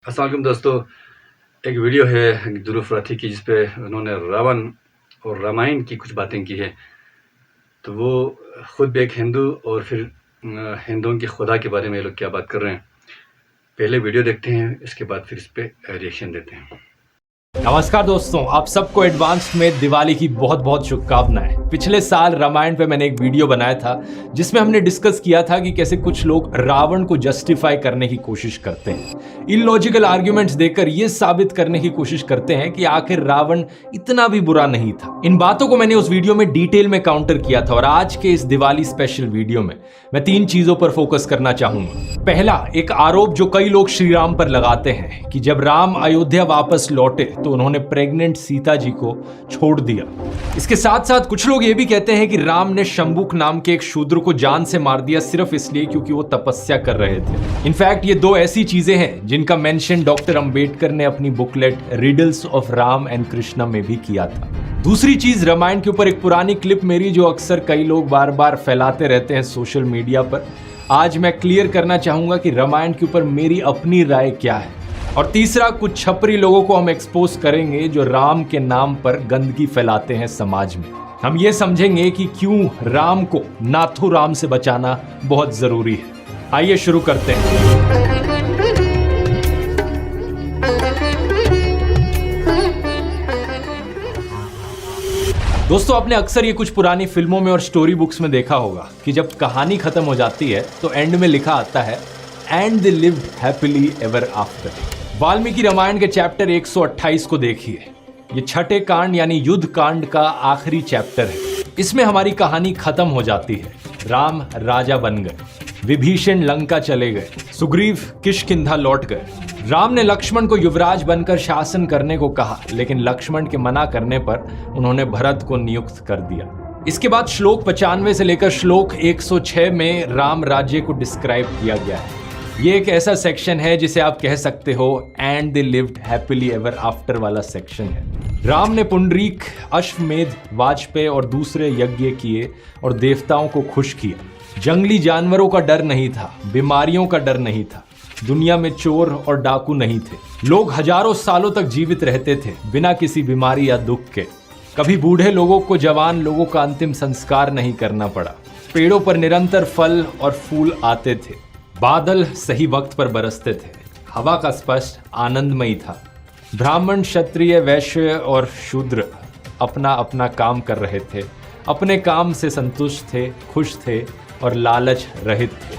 अस्सलाम वालेकुम दोस्तों, एक वीडियो है ध्रुव राठी की जिस पे उन्होंने रावण और रामायण की कुछ बातें की है। तो वो खुद भी एक हिंदू और फिर हिंदुओं के खुदा के बारे में ये लोग क्या बात कर रहे हैं। पहले वीडियो देखते हैं, इसके बाद फिर इस पे रिएक्शन देते हैं। नमस्कार दोस्तों, आप सबको एडवांस में दिवाली की बहुत बहुत शुभकामनाएं। पिछले साल रामायण पे मैंने एक वीडियो बनाया था जिसमें हमने डिस्कस किया था कि कैसे कुछ लोग रावण को जस्टिफाई करने की कोशिश करते हैं, इलॉजिकल आर्ग्यूमेंट्स देकर ये साबित करने की कोशिश करते हैं कि आखिर रावण इतना भी बुरा नहीं था। इन बातों को मैंने उस वीडियो में डिटेल में काउंटर किया था और आज के इस दिवाली स्पेशल वीडियो में मैं 3 चीजों पर फोकस करना चाहूंगा। पहला, एक आरोप जो कई लोग श्री राम पर लगाते हैं कि जब राम अयोध्या वापस लौटे तो उन्होंने प्रेग्नेंट सीता जी को छोड़ दिया। इसके साथ साथ कुछ लोग ये भी कहते हैं कि राम ने शंबुक नाम के एक शूद्र को जान से मार दिया सिर्फ इसलिए क्योंकि वो तपस्या कर रहे थे। इनफैक्ट ये 2 ऐसी चीजें हैं जिनका मेंशन डॉक्टर अंबेडकर ने अपनी booklet riddles of Ram and Krishna में भी किया था। दूसरी चीज, रामायण के ऊपर एक पुरानी क्लिप मेरी जो अक्सर कई लोग बार बार फैलाते रहते हैं सोशल मीडिया पर। आज मैं क्लियर करना चाहूंगा कि रामायण के ऊपर मेरी अपनी राय क्या है। और तीसरा, कुछ छपरी लोगों को हम एक्सपोज करेंगे जो राम के नाम पर गंदगी फैलाते हैं समाज में। हम ये समझेंगे कि क्यों राम को नाथू राम से बचाना बहुत जरूरी है। आइए शुरू करते हैं। दोस्तों, आपने अक्सर ये कुछ पुरानी फिल्मों में और स्टोरी बुक्स में देखा होगा कि जब कहानी खत्म हो जाती है तो एंड में लिखा आता है and they lived happily ever after. Valmiki Ramayana के चैप्टर 128 को देखिए। ये छठे कांड यानी युद्ध कांड का आखिरी चैप्टर है। इसमें हमारी कहानी खत्म हो जाती है। राम राजा बन गए, विभीषण लंका चले गए, सुग्रीव किष्किंधा लौट गए। राम ने लक्ष्मण को युवराज बनकर शासन करने को कहा, लेकिन लक्ष्मण के मना करने पर उन्होंने भरत को नियुक्त कर दिया। इसके बाद श्लोक 95 से लेकर श्लोक 106 में राम राज्य को डिस्क्राइब किया गया है। ये एक ऐसा सेक्शन है जिसे आप कह सकते हो and they lived happily ever after वाला सेक्शन है। राम ने पुंडरीक, अश्वमेध, वाजपेयी और दूसरे यज्ञ किए और देवताओं को खुश किया। जंगली जानवरों का डर नहीं था, बीमारियों का डर नहीं था, दुनिया में चोर और डाकू नहीं थे। लोग हजारों सालों तक जीवित रहते थे बिना किसी बीमारी या दुख के। कभी बूढ़े लोगों को जवान लोगों का अंतिम संस्कार नहीं करना पड़ा। पेड़ों पर निरंतर फल और फूल आते थे। बादल सही वक्त पर बरसते थे। हवा का स्पष्ट आनंदमयी था। ब्राह्मण, क्षत्रिय, वैश्य और शूद्र अपना अपना काम कर रहे थे। अपने काम से संतुष्ट थे, खुश थे और लालच रहित थे।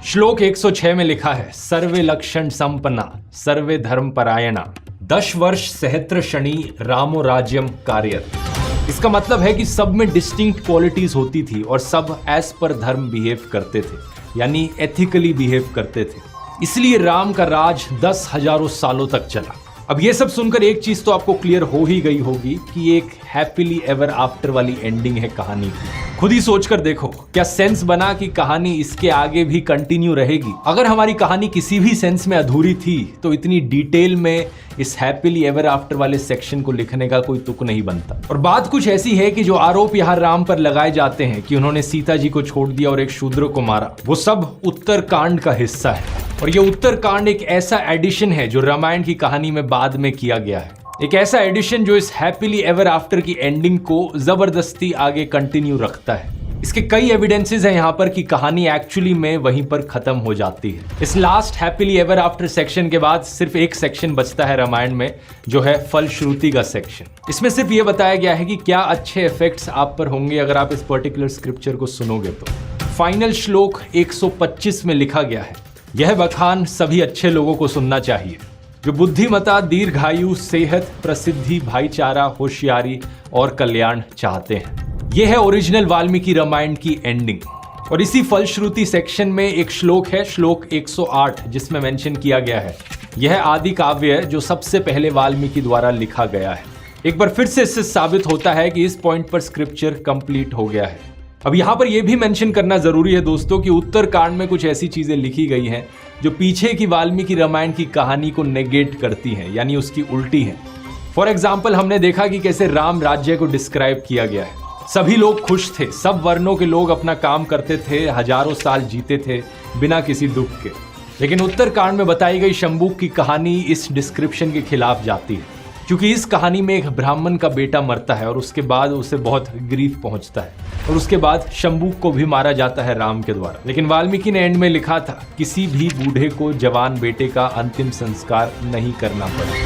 श्लोक 106 में लिखा है सर्वे लक्षण संपन्ना सर्वे धर्म परायणा 10 वर्ष सहस्त्र शनि रामो राज्यम कार्यत। इसका मतलब है कि सब में डिस्टिंक्ट क्वालिटीज होती थी और सब एज पर धर्म बिहेव करते थे, यानी एथिकली बिहेव करते थे। इसलिए राम का राज 10,000 सालों तक चला। अब ये सब सुनकर एक चीज तो आपको क्लियर हो ही गई होगी कि एक हैप्पीली एवर आफ्टर वाली एंडिंग है कहानी की। खुद ही सोचकर देखो, क्या सेंस बना कि कहानी इसके आगे भी कंटिन्यू रहेगी? अगर हमारी कहानी किसी भी सेंस में अधूरी थी तो इतनी डिटेल में इस हैप्पीली एवर आफ्टर वाले सेक्शन को लिखने का कोई तुक नहीं बनता। और बात कुछ ऐसी है कि जो आरोप यहाँ राम पर लगाए जाते हैं कि उन्होंने सीता जी को छोड़ दिया और एक शूद्र को मारा, वो सब उत्तर कांड का हिस्सा है। और ये उत्तर कांड एक ऐसा एडिशन है जो रामायण की कहानी में बाद में किया गया है। एक ऐसा एडिशन जो इस हैप्पीली एवर आफ्टर की एंडिंग को जबरदस्ती आगे कंटिन्यू रखता है। इसके कई एविडेंसेस हैं यहाँ पर कि कहानी एक्चुअली में वहीं पर खत्म हो जाती है। इस last happily ever after section के बाद सिर्फ एक सेक्शन बचता है रामायण में, जो है फलश्रुति का सेक्शन। इसमें सिर्फ ये बताया गया है कि क्या अच्छे इफेक्ट्स आप पर होंगे अगर आप इस पर्टिकुलर स्क्रिप्चर को सुनोगे तो। फाइनल श्लोक 125 में लिखा गया है यह बखान सभी अच्छे लोगों को सुनना चाहिए जो बुद्धिमता, दीर्घायु, सेहत, प्रसिद्धि, भाईचारा, होशियारी और कल्याण चाहते हैं। यह है ओरिजिनल वाल्मीकि रामायण की एंडिंग। और इसी फलश्रुति सेक्शन में एक श्लोक है, श्लोक 108, जिसमें मेंशन किया गया है यह आदि काव्य है जो सबसे पहले वाल्मीकि द्वारा लिखा गया है। एक बार फिर से इससे साबित होता है कि इस पॉइंट पर स्क्रिप्चर कंप्लीट हो गया है। अब यहाँ पर यह भी मेंशन करना जरूरी है दोस्तों कि उत्तर कांड में कुछ ऐसी चीजें लिखी गई हैं जो पीछे की वाल्मीकि रामायण की कहानी को नेगेट करती हैं, यानी उसकी उल्टी है। फॉर एग्जाम्पल, हमने देखा कि कैसे राम राज्य को डिस्क्राइब किया गया है। सभी लोग खुश थे, सब वर्णों के लोग अपना काम करते थे, हजारों साल जीते थे बिना किसी दुख के। लेकिन उत्तरकांड में बताई गई शंबुक की कहानी इस डिस्क्रिप्शन के खिलाफ जाती है, क्योंकि इस कहानी में एक ब्राह्मण का बेटा मरता है और उसके बाद उसे बहुत ग्रीफ पहुंचता है और उसके बाद शंबुक को भी मारा जाता है राम के द्वारा। लेकिन वाल्मीकि ने एंड में लिखा था, किसी भी बूढ़े को जवान बेटे का अंतिम संस्कार नहीं करना पड़े।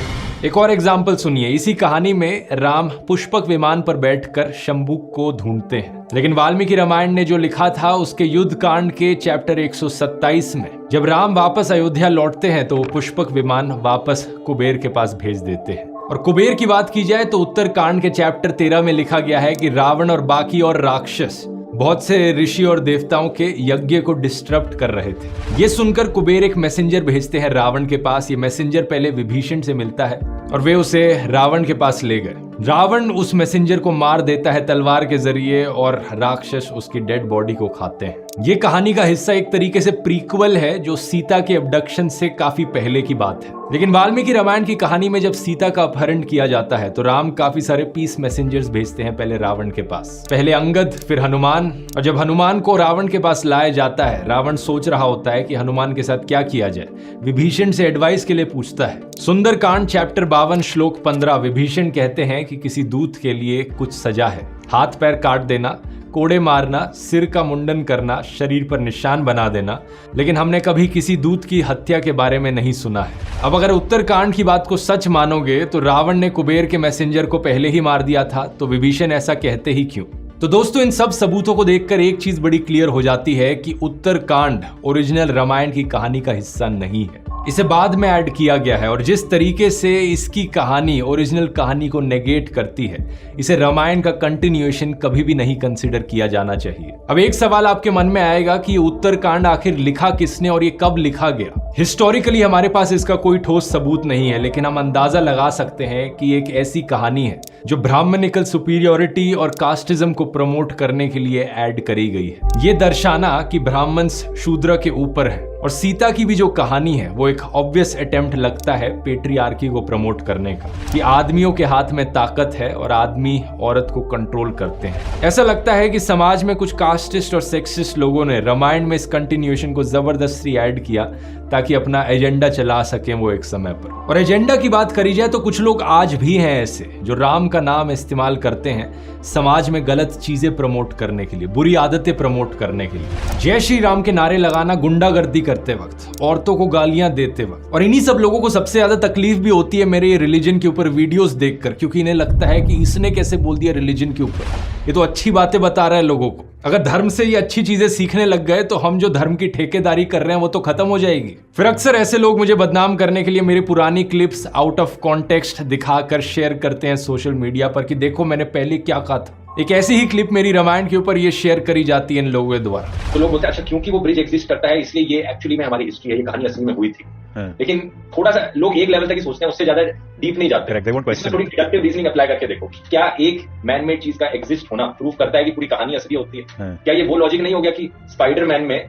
एक और एग्जाम्पल सुनिए। इसी कहानी में राम पुष्पक विमान पर बैठकर शंबुक को ढूंढते हैं, लेकिन वाल्मीकि रामायण ने जो लिखा था उसके युद्ध कांड के चैप्टर 127 में जब राम वापस अयोध्या लौटते हैं तो वो पुष्पक विमान वापस कुबेर के पास भेज देते हैं। और कुबेर की बात की जाए तो उत्तरकांड के चैप्टर 13 में लिखा गया है कि रावण और बाकी और राक्षस बहुत से ऋषि और देवताओं के यज्ञ को डिस्टर्ब कर रहे थे। ये सुनकर कुबेर एक मैसेंजर भेजते हैं रावण के पास। ये मैसेंजर पहले विभीषण से मिलता है और वे उसे रावण के पास ले गए। रावण उस मैसेंजर को मार देता है तलवार के जरिए और राक्षस उसकी डेड बॉडी को खाते हैं। ये कहानी का हिस्सा एक तरीके से प्रीक्वल है जो सीता के अबडक्शन से काफी पहले की बात है। लेकिन वाल्मीकि रामायण की कहानी में जब सीता का अपहरण किया जाता है तो राम काफी सारे पीस मैसेंजर्स भेजते हैं पहले रावण के पास, पहले अंगद फिर हनुमान। और जब हनुमान को रावण के पास लाया जाता है, रावण सोच रहा होता है कि हनुमान के साथ क्या किया जाए। विभीषण से एडवाइस के लिए पूछता है। सुंदरकांड चैप्टर 52 श्लोक 15 विभीषण कहते हैं कि किसी दूत के लिए कुछ सजा है, हाथ पैर काट देना, कोड़े मारना, सिर का मुंडन करना, शरीर पर निशान बना देना, लेकिन हमने कभी किसी दूत की हत्या के बारे में नहीं सुना है। अब अगर उत्तरकांड की बात को सच मानोगे तो रावण ने कुबेर के मैसेंजर को पहले ही मार दिया था, तो विभीषण ऐसा कहते ही क्यों? तो दोस्तों, इन सब सबूतों को देखकर एक चीज बड़ी क्लियर हो जाती है कि उत्तरकांड ओरिजिनल रामायण की कहानी का हिस्सा नहीं है, इसे बाद में ऐड किया गया है। और जिस तरीके से इसकी कहानी ओरिजिनल कहानी को नेगेट करती है, इसे रामायण का कंटिन्यूएशन कभी भी नहीं कंसिडर किया जाना चाहिए। अब एक सवाल आपके मन में आएगा कि उत्तरकांड आखिर लिखा किसने और ये कब लिखा गया? हिस्टोरिकली हमारे पास इसका कोई ठोस सबूत नहीं है, लेकिन हम अंदाजा लगा सकते हैं कि एक ऐसी कहानी है जो ब्राह्मणिकल सुपीरियोरिटी और कास्टिज्म को प्रमोट करने के लिए ऐड करी गई है। ये दर्शाना कि ब्राह्मण शूद्र के ऊपर है। और सीता की भी जो कहानी है वो एक ऑब्वियस अटेम्प्ट लगता है पेट्रियार्की को प्रमोट करने का, कि आदमियों के हाथ में ताकत है और आदमी औरत को कंट्रोल करते हैं। ऐसा लगता है कि समाज में कुछ कास्टिस्ट और सेक्सिस्ट लोगों ने रामायण में इस कंटिन्यूएशन को जबरदस्ती ऐड किया ताकि अपना एजेंडा चला सकें वो एक समय पर। और एजेंडा की बात करी जाए तो कुछ लोग आज भी हैं ऐसे जो राम का नाम इस्तेमाल करते हैं समाज में गलत चीजें प्रमोट करने के लिए, बुरी आदतें प्रमोट करने के लिए। जय श्री राम के नारे लगाना गुंडागर्दी करते वक्त, औरतों को गालियां देते वक्त। और इन्हीं सब लोगों को सबसे ज्यादा तकलीफ भी होती है मेरे ये रिलीजन के ऊपर वीडियोस देखकर, क्योंकि इन्हें लगता है कि इसने कैसे बोल दिया रिलीजन के ऊपर, ये तो अच्छी बातें बता रहा है लोगों को। अगर धर्म से ये अच्छी चीजें सीखने लग गए तो हम जो धर्म की ठेकेदारी कर रहे हैं वो तो खत्म हो जाएगी। फिर अक्सर ऐसे लोग मुझे बदनाम करने के लिए मेरी पुरानी क्लिप्स आउट ऑफ कॉन्टेक्स्ट दिखाकर शेयर करते हैं सोशल मीडिया पर कि देखो मैंने पहले क्या कहा था। एक ऐसी ही क्लिप मेरी रामायण के ऊपर ये शेयर करी जाती है इन लोगों के द्वारा। तो लोग बोलते हैं अच्छा क्योंकि वो ब्रिज एग्जिस्ट करता है इसलिए ये एक्चुअली में हमारी हिस्ट्री है, ये कहानी असली में हुई थी। लेकिन थोड़ा सा लोग एक लेवल तक ही सोचते हैं, उससे ज्यादा डीप नहीं जाते। इसमें थोड़ी डिडक्टिव रीजनिंग अप्लाई करके देखो, क्या एक मैन मेड चीज का एग्जिस्ट होना प्रूव करता है कि पूरी कहानी असली होती है? क्या ये वो लॉजिक नहीं हो गया कि स्पाइडरमैन में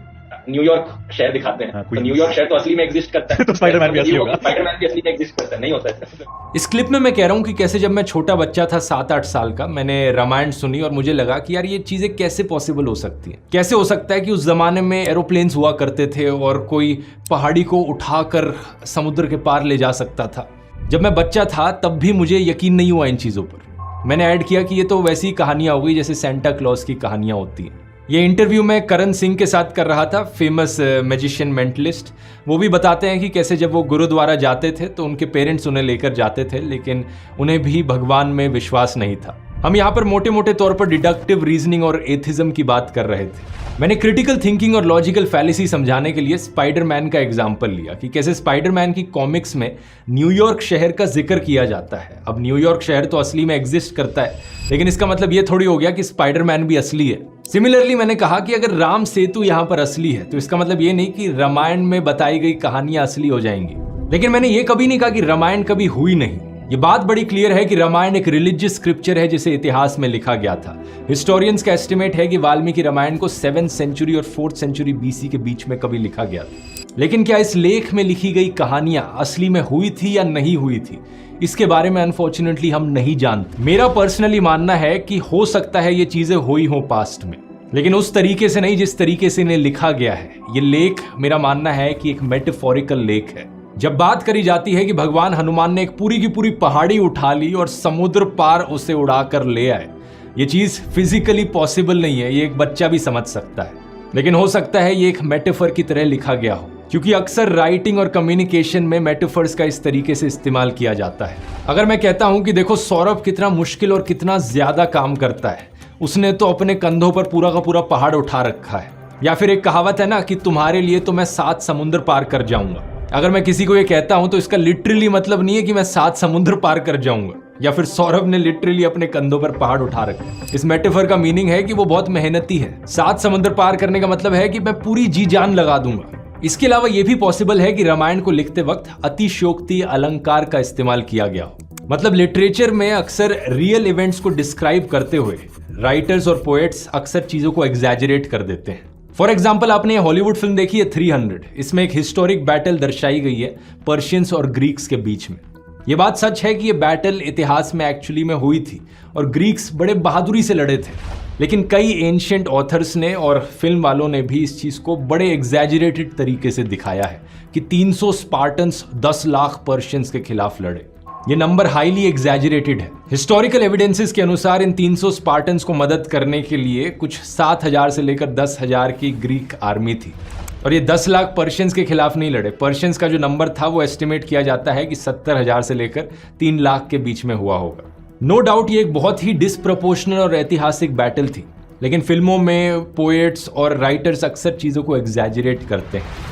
न्यूयॉर्क शहर दिखाते हैं तो न्यूयॉर्क शहर तो असली में एग्जिस्ट करता है, तो स्पाइडरमैन भी असली होगा, स्पाइडरमैन भी असली में एग्जिस्ट करता है? नहीं होता है। इस क्लिप में मैं कह रहा हूं कि कैसे जब मैं छोटा बच्चा था 7-8 साल का, मैंने रामायण सुनी और मुझे लगा कि यार ये चीजें कैसे पॉसिबल हो सकती हैं। कैसे हो सकता है कि उस जमाने में एरोप्लेन्स हुआ करते थे और कोई पहाड़ी को उठाकर समुद्र के पार ले जा सकता था। जब मैं बच्चा था तब भी मुझे यकीन नहीं हुआ इन चीजों पर। मैंने ऐड किया कि ये तो वैसी कहानियां हो गई जैसे सेंटा क्लॉज की कहानियां होती हैं। ये इंटरव्यू मैं करण सिंह के साथ कर रहा था, फेमस मैजिशियन मेंटलिस्ट। वो भी बताते हैं कि कैसे जब वो गुरुद्वारा जाते थे तो उनके पेरेंट्स उन्हें लेकर जाते थे, लेकिन उन्हें भी भगवान में विश्वास नहीं था। हम यहाँ पर मोटे मोटे तौर पर डिडक्टिव रीजनिंग और एथिज्म की बात कर रहे थे। मैंने क्रिटिकल थिंकिंग और लॉजिकल फैलेसी समझाने के लिए स्पाइडरमैन का एग्जाम्पल लिया कि कैसे स्पाइडरमैन की कॉमिक्स में न्यूयॉर्क शहर का जिक्र किया जाता है। अब न्यूयॉर्क शहर तो असली में एग्जिस्ट करता है, लेकिन इसका मतलब ये थोड़ी हो गया कि स्पाइडरमैन भी असली है। सिमिलरली मैंने कहा कि अगर राम सेतु यहाँ पर असली है तो इसका मतलब ये नहीं कि रामायण में बताई गई कहानियां असली हो जाएंगी। लेकिन मैंने ये कभी नहीं कहा कि रामायण कभी हुई नहीं। ये बात बड़ी क्लियर है कि रामायण एक रिलीजियस स्क्रिप्चर है जिसे इतिहास में लिखा गया था। हिस्टोरियंस का एस्टिमेट है कि वाल्मीकि रामायण को 7th सेंचुरी और 4th सेंचुरी BC के बीच में कभी लिखा गया था। लेकिन क्या इस लेख में लिखी गई कहानियां असली में हुई थी या नहीं हुई थी, इसके बारे में अनफॉर्चुनेटली हम नहीं जानते। मेरा पर्सनली मानना है कि हो सकता है ये चीजें हुई हो पास्ट में, लेकिन उस तरीके से नहीं जिस तरीके से इन्हें लिखा गया है। ये लेख मेरा मानना है कि एक मेटाफोरिकल लेख है। जब बात करी जाती है कि भगवान हनुमान ने एक पूरी की पूरी पहाड़ी उठा ली और समुद्र पार उसे उड़ाकर ले आए, ये चीज फिजिकली पॉसिबल नहीं है, ये एक बच्चा भी समझ सकता है। लेकिन हो सकता है ये एक मेटाफर की तरह लिखा गया हो, क्योंकि अक्सर राइटिंग और कम्युनिकेशन में मेटाफर्स का इस तरीके से इस्तेमाल किया जाता है। अगर मैं कहता हूं कि देखो सौरभ कितना मुश्किल और कितना ज्यादा काम करता है, उसने तो अपने कंधों पर पूरा का पूरा पहाड़ उठा रखा है। या फिर एक कहावत है ना कि तुम्हारे लिए तो मैं 7 समुद्र पार कर जाऊंगा। अगर मैं किसी को ये कहता हूं तो इसका लिटरली मतलब नहीं है कि मैं 7 समुद्र पार कर जाऊंगा या फिर सौरभ ने लिटरली अपने कंधों पर पहाड़ उठा रखा। इस मेटाफर का मीनिंग है कि वो बहुत मेहनती है। 7 समुद्र पार करने का मतलब है कि मैं पूरी जी जान लगा दूंगा। इसके अलावा यह भी पॉसिबल है कि रामायण को लिखते वक्त अतिशयोक्ति अलंकार का इस्तेमाल किया गया हो। मतलब लिटरेचर में अक्सर रियल इवेंट्स को डिस्क्राइब करते हुए राइटर्स और पोएट्स अक्सर चीजों को एग्जैजरेट कर देते हैं। फॉर एग्जाम्पल आपने हॉलीवुड फिल्म देखी है 300। इसमें एक हिस्टोरिक बैटल दर्शाई गई है पर्शियंस और ग्रीक्स के बीच में। यह बात सच है कि यह बैटल इतिहास में एक्चुअली में हुई थी और ग्रीक्स बड़े बहादुरी से लड़े थे। लेकिन कई एंशिएंट ऑथर्स ने और फिल्म वालों ने भी इस चीज को बड़े एग्जैजरेटेड तरीके से दिखाया है कि 300 स्पार्टन्स 10 लाख पर्शियंस के खिलाफ लड़े। ये नंबर हाईली एग्जैजरेटेड है। हिस्टोरिकल एविडेंसेस के अनुसार इन 300 स्पार्टन्स को मदद करने के लिए कुछ 7,000 से लेकर 10,000 की ग्रीक आर्मी थी और ये 10 लाख पर्शियंस के खिलाफ नहीं लड़े। पर्शियंस का जो नंबर था वो एस्टिमेट किया जाता है कि 70,000 से लेकर 3 लाख के बीच में हुआ होगा। नो डाउट ये एक बहुत ही डिसप्रोपोर्शनल और ऐतिहासिक बैटल थी, लेकिन फिल्मों में पोएट्स और राइटर्स अक्सर चीजों को एग्जैजरेट करते हैं।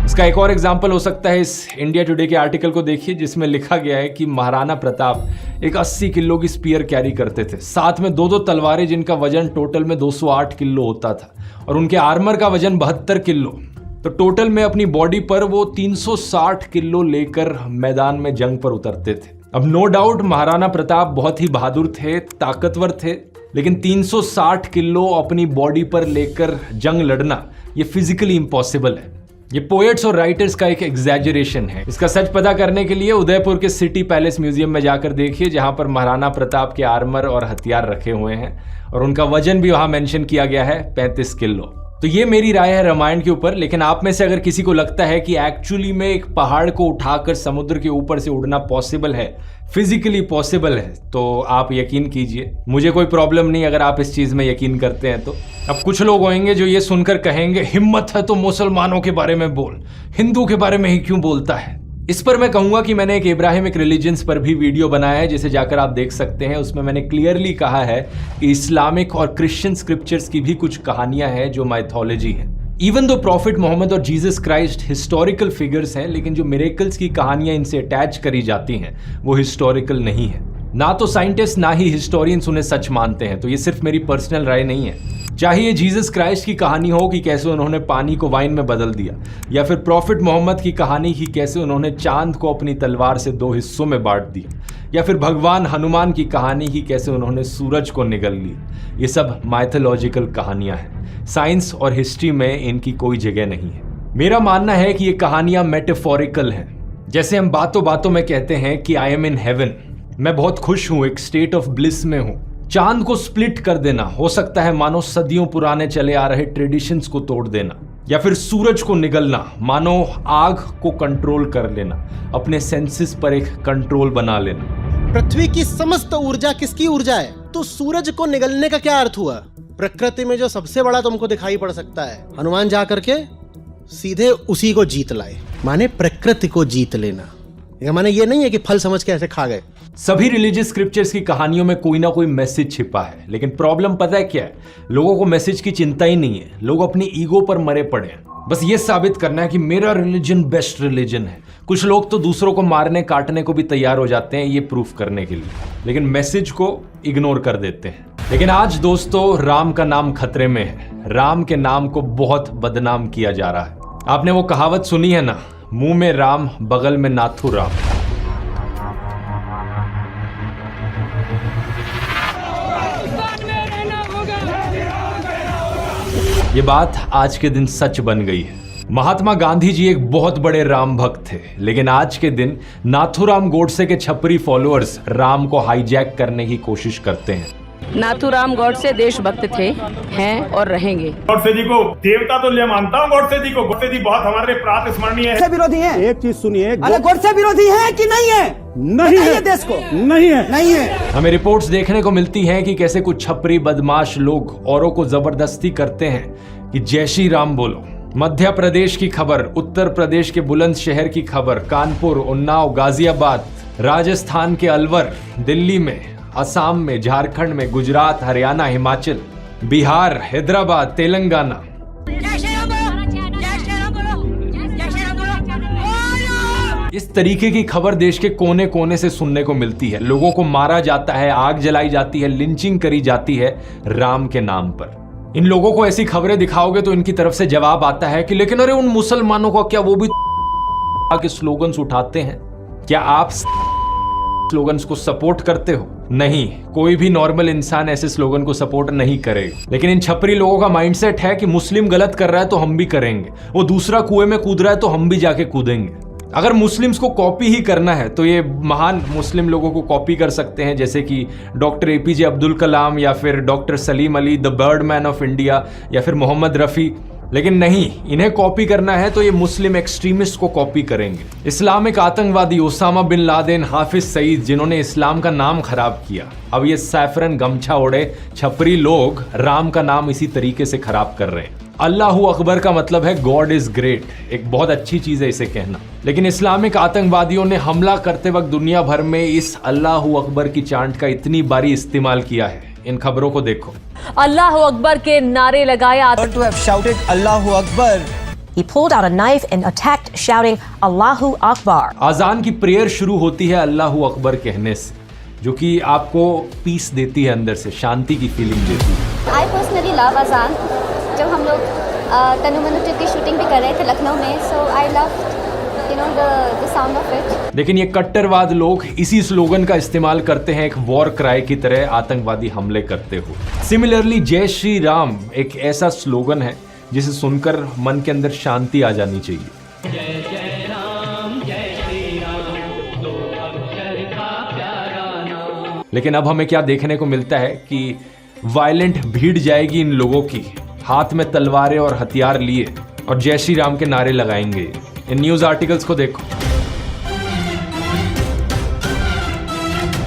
इसका एक और एग्जाम्पल हो सकता है, इस इंडिया टुडे के आर्टिकल को देखिए जिसमें लिखा गया है कि महाराणा प्रताप एक 80 किलो की स्पीयर कैरी करते थे, साथ में 2 तलवारें जिनका वजन टोटल में 208 किलो होता था और उनके आर्मर का वजन 72 किलो। तो टोटल में अपनी बॉडी पर वो 360 किलो लेकर मैदान में जंग पर उतरते थे। अब नो डाउट महाराणा प्रताप बहुत ही बहादुर थे, ताकतवर थे, लेकिन 360 किलो अपनी बॉडी पर लेकर जंग लड़ना ये फिजिकली इम्पॉसिबल है। ये पोएट्स और राइटर्स का एक एग्जैजरेशन है। इसका सच पता करने के लिए उदयपुर के सिटी पैलेस म्यूजियम में जाकर देखिए, जहां पर महाराणा प्रताप के आर्मर और हथियार रखे हुए हैं और उनका वजन भी वहां मेंशन किया गया है 35 किलो। तो ये मेरी राय है रामायण के ऊपर। लेकिन आप में से अगर किसी को लगता है कि एक्चुअली में एक पहाड़ को उठाकर समुद्र के ऊपर से उड़ना पॉसिबल है, फिजिकली पॉसिबल है, तो आप यकीन कीजिए, मुझे कोई प्रॉब्लम नहीं अगर आप इस चीज में यकीन करते हैं तो। अब कुछ लोग होंगे जो ये सुनकर कहेंगे हिम्मत है तो मुसलमानों के बारे में बोल, हिंदू के बारे में ही क्यों बोलता है। इस पर मैं कहूंगा कि मैंने एक इब्राहिमिक रिलीजन्स पर भी वीडियो बनाया है, जिसे जाकर आप देख सकते हैं। उसमें मैंने क्लियरली कहा है कि इस्लामिक और क्रिश्चियन स्क्रिप्चर्स की भी कुछ कहानियां हैं जो माइथोलॉजी है। इवन दो प्रॉफिट मोहम्मद और जीसस क्राइस्ट हिस्टोरिकल फिगर्स हैं, लेकिन जो मिरेकल्स की कहानियां इनसे अटैच करी जाती हैं वो हिस्टोरिकल नहीं है। ना तो साइंटिस्ट ना ही हिस्टोरियंस उन्हें सच मानते हैं। तो ये सिर्फ मेरी पर्सनल राय नहीं है। चाहे ये जीसस क्राइस्ट की कहानी हो कि कैसे उन्होंने पानी को वाइन में बदल दिया, या फिर प्रॉफिट मोहम्मद की कहानी कि कैसे उन्होंने चांद को अपनी तलवार से 2 हिस्सों में बांट दिया, या फिर भगवान हनुमान की कहानी कि कैसे उन्होंने सूरज को निगल लिया, ये सब माइथोलॉजिकल कहानियां हैं। साइंस और हिस्ट्री में इनकी कोई जगह नहीं है। मेरा मानना है कि ये कहानियां मेटाफोरिकल हैं। जैसे हम बातों बातों में कहते हैं कि आई एम इन हेवन, मैं बहुत खुश हूं, एक स्टेट ऑफ ब्लिस में हूं। चांद को स्प्लिट कर देना हो सकता है मानो सदियों पुराने चले आ रहे ट्रेडिशंस को तोड़ देना, या फिर सूरज को निगलना मानो आग को कंट्रोल कर लेना, अपने सेंसेस पर एक कंट्रोल बना लेना। पृथ्वी की समस्त ऊर्जा किसकी ऊर्जा है? तो सूरज को निगलने का क्या अर्थ हुआ? प्रकृति में जो सबसे बड़ा तुमको दिखाई पड़ सकता है, हनुमान जा करके सीधे उसी को जीत लाए, माने प्रकृति को जीत लेना। माने ये नहीं है कि फल समझ के ऐसे खा गए। सभी रिलीजियस स्क्रिप्चर्स की कहानियों में कोई ना कोई मैसेज छिपा है, लेकिन प्रॉब्लम पता है क्या है? लोगों को मैसेज की चिंता ही नहीं है। लोग अपनी ईगो पर मरे पड़े हैं। बस ये साबित करना है कि मेरा रिलीजन बेस्ट रिलीजन है। कुछ लोग तो दूसरों को मारने काटने को भी तैयार हो जाते हैं ये प्रूफ करने के लिए, लेकिन मैसेज को इग्नोर कर देते हैं। लेकिन आज दोस्तों राम का नाम खतरे में है। राम के नाम को बहुत बदनाम किया जा रहा है। आपने वो कहावत सुनी है ना, मुंह में राम बगल में नाथू राम। ये बात आज के दिन सच बन गई है। महात्मा गांधी जी एक बहुत बड़े राम भक्त थे, लेकिन आज के दिन नाथूराम गोडसे के छपरी फॉलोअर्स राम को हाईजैक करने की कोशिश करते हैं। नाथूराम गॉडसे देशभक्त थे, हैं और रहेंगे। गॉडसे जी को देवता तो ले मानता हूँ, गॉडसे जी को। गॉडसे जी बहुत हमारे प्रात स्मरणीय है। विरोधी हैं। एक चीज सुनिए, गॉडसे विरोधी है कि नहीं है? नहीं है देश को, नहीं है, नहीं है। हमें रिपोर्ट्स देखने को मिलती हैं कि कैसे कुछ छपरी बदमाश लोग औरों को जबरदस्ती करते हैं कि जय श्री राम बोलो। मध्य प्रदेश की खबर, उत्तर प्रदेश के बुलंदशहर की खबर, कानपुर, उन्नाव, गाजियाबाद, राजस्थान के अलवर, दिल्ली में, असम में, झारखंड में, गुजरात, हरियाणा, हिमाचल, बिहार, हैदराबाद, तेलंगाना। इस तरीके की खबर देश के कोने कोने से सुनने को मिलती है। लोगों को मारा जाता है, आग जलाई जाती है, लिंचिंग करी जाती है राम के नाम पर। इन लोगों को ऐसी खबरें दिखाओगे तो इनकी तरफ से जवाब आता है कि लेकिन अरे उन मुसलमानों का क्या वो भी के स्लोगन्स उठाते हैं? क्या आप स्लोगन्स को सपोर्ट करते हो? नहीं, कोई भी नॉर्मल इंसान ऐसे स्लोगन को सपोर्ट नहीं करेगा। लेकिन इन छपरी लोगों का माइंडसेट है कि मुस्लिम गलत कर रहा है तो हम भी करेंगे, वो दूसरा कुएं में कूद रहा है तो हम भी जाके कूदेंगे। अगर मुस्लिम्स को कॉपी ही करना है तो ये महान मुस्लिम लोगों को कॉपी कर सकते हैं, जैसे कि डॉक्टर एपीजे अब्दुल कलाम या फिर doctor Salim Ali, the Birdman of India, या फिर मोहम्मद रफ़ी। लेकिन नहीं, इन्हें कॉपी करना है तो ये मुस्लिम एक्सट्रीमिस्ट को कॉपी करेंगे। इस्लामिक आतंकवादी Osama bin Laden, Hafiz Saeed, जिन्होंने इस्लाम का नाम खराब किया, अब ये सैफरन गमछा ओढ़े छपरी लोग राम का नाम इसी तरीके से खराब कर रहे हैं। अल्लाहू अकबर का मतलब है गॉड इज ग्रेट, एक बहुत अच्छी चीज है इसे कहना। लेकिन इस्लामिक आतंकवादियों ने हमला करते वक्त दुनिया भर में इस अल्लाहू अकबर की चांट का इतनी बारी इस्तेमाल किया है। इन खबरों को देखो। अल्लाहू अकबर के नारे लगाया। To have shouted Allahu Akbar. He pulled out a knife and attacked, shouting Allahu Akbar. आजान की प्रेयर शुरू होती है अल्लाहू अकबर कहने से, जो कि आपको पीस देती है, अंदर से शांति की फीलिंग देती है। I personally love अजान। जब हम लोग तनु मनु की शूटिंग भी कर रहे थे लखनऊ में, so I loved the sound of it। लेकिन ये कट्टरवाद लोग इसी स्लोगन का इस्तेमाल करते हैं एक वॉर क्राई की तरह आतंकवादी हमले करते हो। सिमिलरली जय श्री राम एक ऐसा स्लोगन है जिसे सुनकर मन के अंदर शांति आ जानी चाहिए। जय जय राम, जय श्री राम, दो अक्षर का प्यारा नाम। लेकिन अब हमें क्या देखने को मिलता है कि वायलेंट भीड़ जाएगी इन लोगों की, हाथ में तलवारें और हथियार लिए, और जय श्री राम के नारे लगाएंगे। इन न्यूज आर्टिकल्स को देखो।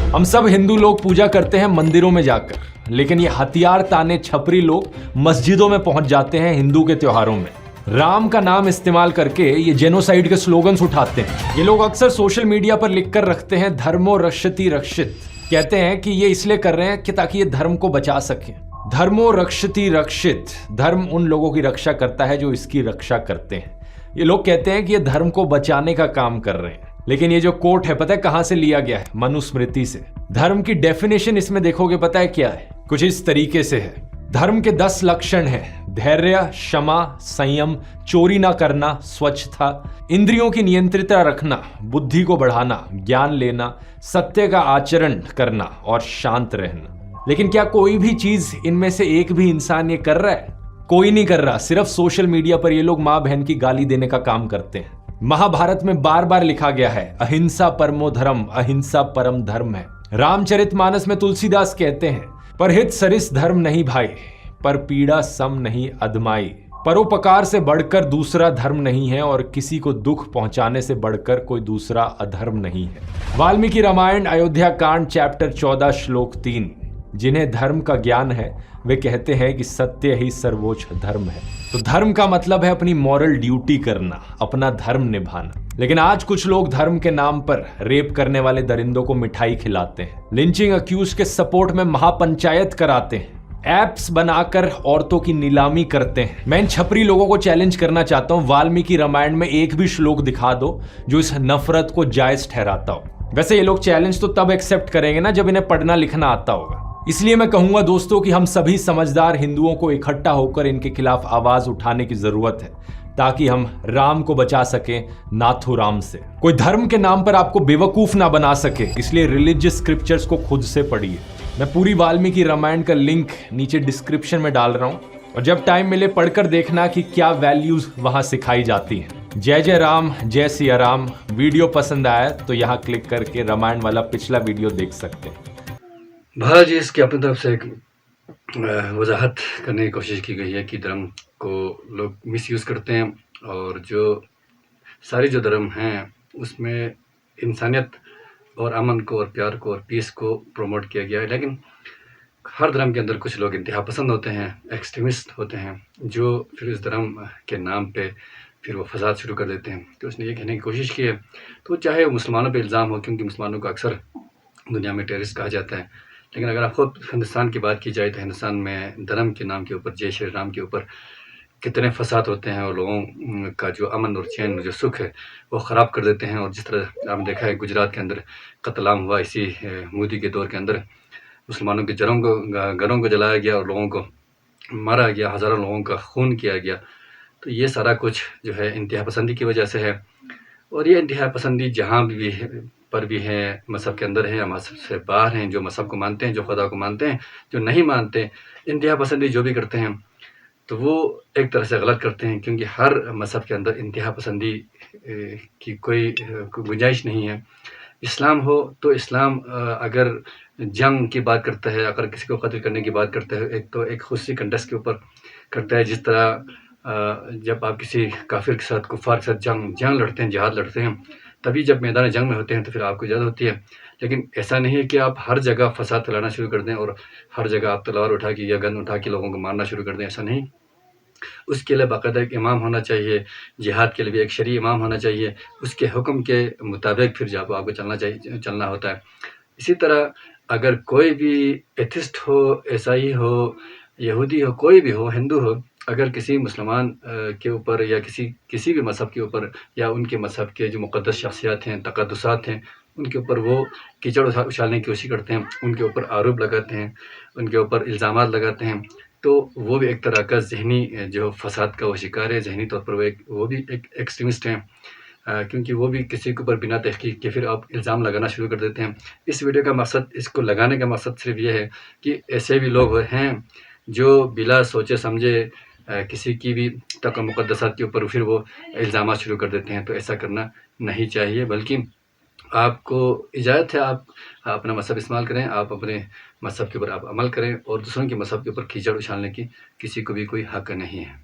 हम सब हिंदू लोग पूजा करते हैं मंदिरों में जाकर, लेकिन ये हथियार ताने छपरी लोग मस्जिदों में पहुंच जाते हैं हिंदू के त्योहारों में। राम का नाम इस्तेमाल करके ये जेनोसाइड के स्लोगन्स उठाते हैं। ये लोग अक्सर सोशल मीडिया पर लिखकर रखते हैं धर्मो रक्षति रक्षित। कहते हैं कि ये इसलिए कर रहे हैं कि ताकि ये धर्म को बचा सके। धर्मो रक्षति रक्षित, धर्म उन लोगों की रक्षा करता है जो इसकी रक्षा करते हैं। ये लोग कहते हैं कि ये धर्म को बचाने का काम कर रहे हैं। लेकिन ये जो कोट है पता है कहां से लिया गया है? मनुस्मृति से। धर्म की डेफिनेशन इसमें देखोगे पता है क्या है? कुछ इस तरीके से है। धर्म के 10 लक्षण हैं: धैर्य, क्षमा, संयम, चोरी ना करना, स्वच्छता, इंद्रियों की नियंत्रित रखना, बुद्धि को बढ़ाना, ज्ञान लेना, सत्य का आचरण करना और शांत रहना। लेकिन क्या कोई भी चीज इनमें से एक भी इंसान ये कर रहा है? कोई नहीं कर रहा। सिर्फ सोशल मीडिया पर ये लोग माँ बहन की गाली देने का काम करते हैं। महाभारत में बार बार लिखा गया है अहिंसा परमो धर्म, अहिंसा परम धर्म है। रामचरितमानस में तुलसीदास कहते हैं परहित सरिस धर्म नहीं भाई, पर पीड़ा सम नहीं अधमाई। परोपकार से बढ़कर दूसरा धर्म नहीं है और किसी को दुख पहुंचाने से बढ़कर कोई दूसरा अधर्म नहीं है। वाल्मीकि रामायण अयोध्या कांड चैप्टर 14 श्लोक 3। जिन्हें धर्म का ज्ञान है वे कहते हैं कि सत्य ही सर्वोच्च धर्म है। तो धर्म का मतलब है अपनी मॉरल ड्यूटी करना, अपना धर्म निभाना। लेकिन आज कुछ लोग धर्म के नाम पर रेप करने वाले दरिंदों को मिठाई खिलाते हैं, लिंचिंग अक्यूज के सपोर्ट में महापंचायत कराते हैं, एप्स बनाकर औरतों की नीलामी करते हैं। मैं इन छपरी लोगों को चैलेंज करना चाहता हूं, वाल्मीकि रामायण में एक भी श्लोक दिखा दो जो इस नफरत को जायज ठहराता हो। वैसे ये लोग चैलेंज तो तब एक्सेप्ट करेंगे ना जब इन्हें पढ़ना लिखना आता होगा। इसलिए मैं कहूंगा दोस्तों कि हम सभी समझदार हिंदुओं को इकट्ठा होकर इनके खिलाफ आवाज उठाने की जरूरत है, ताकि हम राम को बचा सकें नाथूराम से। कोई धर्म के नाम पर आपको बेवकूफ ना बना सके, इसलिए रिलीजियस स्क्रिप्चर्स को खुद से पढ़िए। मैं पूरी वाल्मीकि रामायण का लिंक नीचे डिस्क्रिप्शन में डाल रहा हूं, और जब टाइम मिले पढ़कर देखना कि क्या वैल्यूज वहां सिखाई जाती हैं। जय जय राम, जय सिया राम। वीडियो पसंद आया तो यहाँ क्लिक करके रामायण वाला पिछला वीडियो देख सकते हैं। बहरहाल जी, इसकी अपनी तरफ से एक वजाहत करने की कोशिश की गई है कि धर्म को लोग मिसयूज़ करते हैं, और जो सारी जो धर्म हैं उसमें इंसानियत और अमन को और प्यार को और पीस को प्रमोट किया गया है। लेकिन हर धर्म के अंदर कुछ लोग इंतहा पसंद होते हैं, एक्सट्रीमिस्ट होते हैं, जो फिर इस धर्म के नाम पे फिर वो फसाद शुरू कर देते हैं। तो उसने ये कहने की कोशिश की है, तो चाहे वो मुसलमानों पे इल्ज़ाम हो, क्योंकि मुसलमानों को अक्सर दुनिया में टेररिस्ट कहा जाता है, लेकिन अगर आप खुद हिंदुस्तान की बात की जाए तो हिंदुस्तान में धर्म के नाम के ऊपर, जय श्री राम के ऊपर कितने फसाद होते हैं, और लोगों का जो अमन और चैन, जो सुख है, वो ख़राब कर देते हैं। और जिस तरह आपने देखा है गुजरात के अंदर कत्लेआम हुआ, इसी मोदी के दौर के अंदर मुसलमानों के घरों को जलाया गया और लोगों को मारा गया, हज़ारों लोगों का खून किया गया। तो ये सारा कुछ जो है इंतहा पसंदी की वजह से है, और ये इंतहा पसंदी जहाँ पर भी है, मज़हब के अंदर है या मज़हब से बाहर हैं, जो मज़हब को मानते हैं, जो खुदा को मानते हैं, जो नहीं मानते, इंतहा पसंदी जो भी करते हैं तो वो एक तरह से गलत करते हैं, क्योंकि हर मज़हब के अंदर इंतहा पसंदी की कोई गुंजाइश नहीं है। इस्लाम हो तो इस्लाम अगर जंग की बात करता है, अगर किसी को कत्ल करने की बात करता है, एक तो एक खुशी कंटेस्ट के ऊपर करता है, जिस तरह जब आप किसी काफिर के साथ, कुफ़ार के साथ जंग लड़ते हैं, जिहाद लड़ते हैं, तभी जब मैदान जंग में होते हैं तो फिर आपको इजाज़त होती है। लेकिन ऐसा नहीं है कि आप हर जगह फसाद फैलाना शुरू कर दें और हर जगह आप तलवार उठा के या गन उठा के लोगों को मारना शुरू कर दें, ऐसा नहीं। उसके लिए बाकायदा एक इमाम होना चाहिए, जिहाद के लिए भी एक शरई इमाम होना चाहिए, उसके हुक्म के मुताबिक फिर जब आपको चलना होता है। इसी तरह अगर कोई भी एथिस्ट हो, ईसाई हो, यहूदी हो, कोई भी हो, हिंदू हो, अगर किसी मुसलमान के ऊपर या किसी भी मज़हब के ऊपर या उनके मज़हब के जो मुक़द्दस शख्सियत हैं, तक़द्दुसात हैं, उनके ऊपर वो कीचड़ उछालने की कोशिश करते हैं, उनके ऊपर आरोप लगाते हैं, उनके ऊपर इल्ज़ामात लगाते हैं, तो वो भी एक तरह का ज़हनी जो फसाद का वो शिकार है। ज़हनी तौर पर वो भी एक एक्सट्रीमिस्ट हैं, क्योंकि वो भी किसी के ऊपर बिना तहक़ीक़ के फिर आप इल्ज़ाम लगाना शुरू कर देते हैं। इस वीडियो का मकसद, इसको लगाने का मकसद सिर्फ ये है कि ऐसे भी लोग हैं जो बिला सोचे समझे किसी की भी मुक़द्दसात के ऊपर फिर वो इल्ज़ामात शुरू कर देते हैं। तो ऐसा करना नहीं चाहिए, बल्कि आपको इजाज़त है, आप अपना मज़हब इस्तेमाल करें, आप अपने मज़हब के ऊपर आप अमल करें, और दूसरों के मज़हब के ऊपर कीचड़ उछालने की किसी को भी कोई हक़ नहीं है।